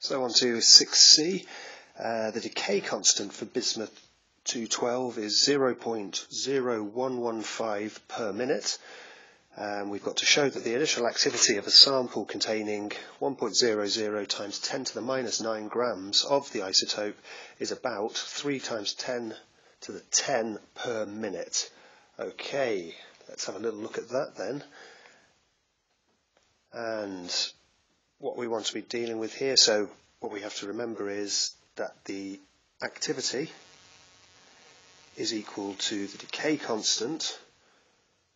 So on to 6C. The decay constant for bismuth 212 is 0.0115 per minute. We've got to show that the initial activity of a sample containing 1.00 times 10 to the minus 9 grams of the isotope is about 3 times 10 to the 10 per minute. Okay, let's have a little look at that then. And what we want to be dealing with here, so what we have to remember is that the activity is equal to the decay constant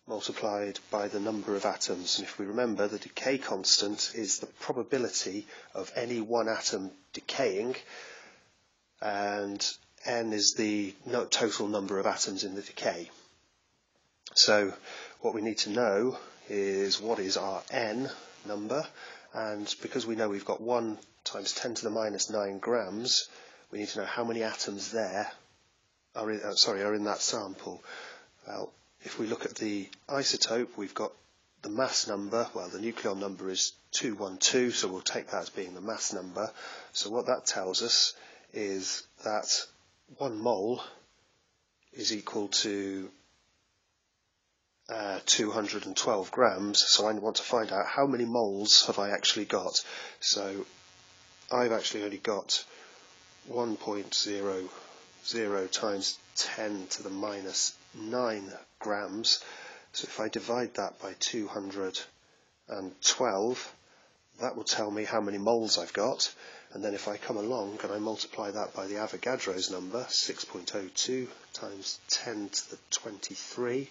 multiplied by the number of atoms. And if we remember, the decay constant is the probability of any one atom decaying, and n is the total number of atoms in the decay. So what we need to know is what is our n number, and because we know we've got 1 times 10 to the minus 9 grams, we need to know how many atoms there are in that sample. Well, if we look at the isotope, we've got the mass number. Well, the nucleon number is 212, so we'll take that as being the mass number. So what that tells us is that 1 mole is equal to 212 grams. So I want to find out how many moles have I actually got. So I've actually only got 1.00 times 10 to the minus 9 grams. So if I divide that by 212, that will tell me how many moles I've got. And then if I come along and I multiply that by the Avogadro's number, 6.02 times 10 to the 23,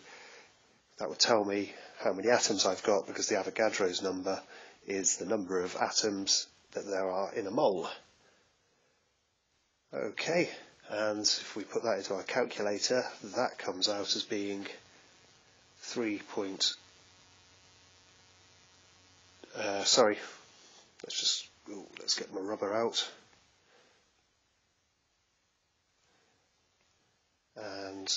that will tell me how many atoms I've got, because the Avogadro's number is the number of atoms that there are in a mole. Okay, and if we put that into our calculator, that comes out as being let's get my rubber out. And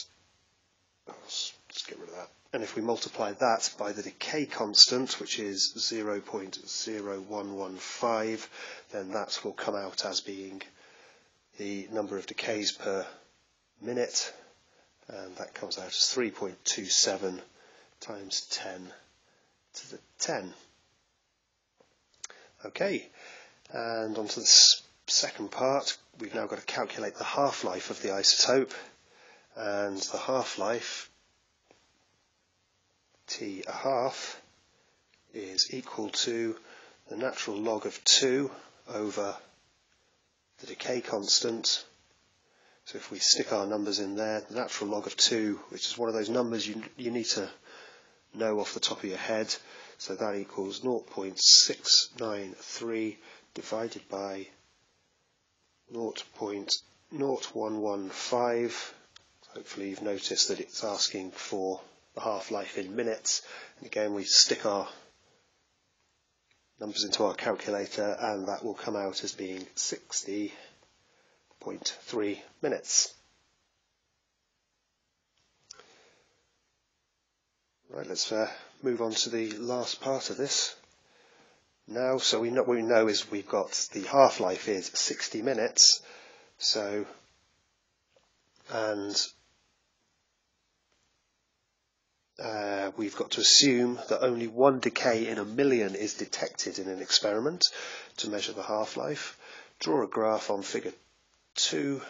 let's get rid of that. And if we multiply that by the decay constant, which is 0.0115, then that will come out as being the number of decays per minute, and that comes out as 3.27 times 10 to the 10. Okay, and on to the second part. We've now got to calculate the half-life of the isotope, and the half-life, T a half, is equal to the natural log of 2 over the decay constant. So if we stick our numbers in there, the natural log of 2, which is one of those numbers you need to know off the top of your head, so that equals 0.693 divided by 0.0115. Hopefully you've noticed that it's asking for the half-life in minutes, and again we stick our numbers into our calculator, and that will come out as being 60.3 minutes. Right, let's move on to the last part of this now. So what we know is we've got the half-life is 60 minutes, so, and we've got to assume that only one decay in a million is detected in an experiment to measure the half-life. Draw a graph on figure 2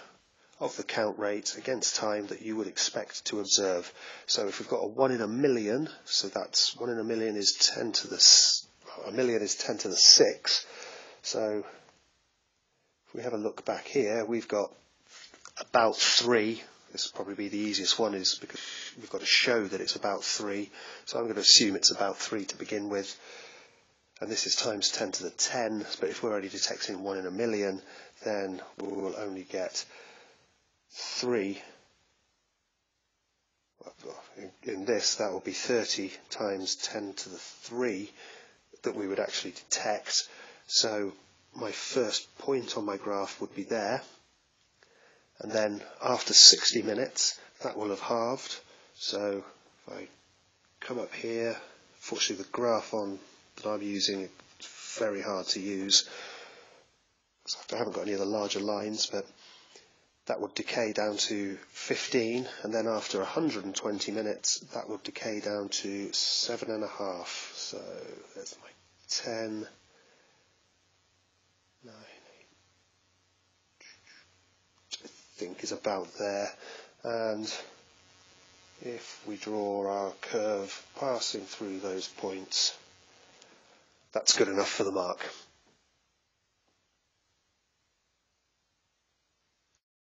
of the count rate against time that you would expect to observe. So if we've got a 1 in a million, so that's 1 in a million is 10 to the, a million is 10 to the 6. So if we have a look back here, we've got about 3. This will probably be the easiest one, is because we've got to show that it's about 3. So I'm going to assume it's about 3 to begin with. And this is times 10 to the 10, but if we're only detecting 1 in a million, then we will only get 3. In this, that will be 30 times 10 to the 3 that we would actually detect. So my first point on my graph would be there. And then after 60 minutes, that will have halved. So if I come up here, fortunately the graph that I'm using is very hard to use. So I haven't got any other larger lines, but that would decay down to 15, and then after 120 minutes that would decay down to 7.5. So there's my 10, 9, 8, I think is about there. And if we draw our curve passing through those points, that's good enough for the mark.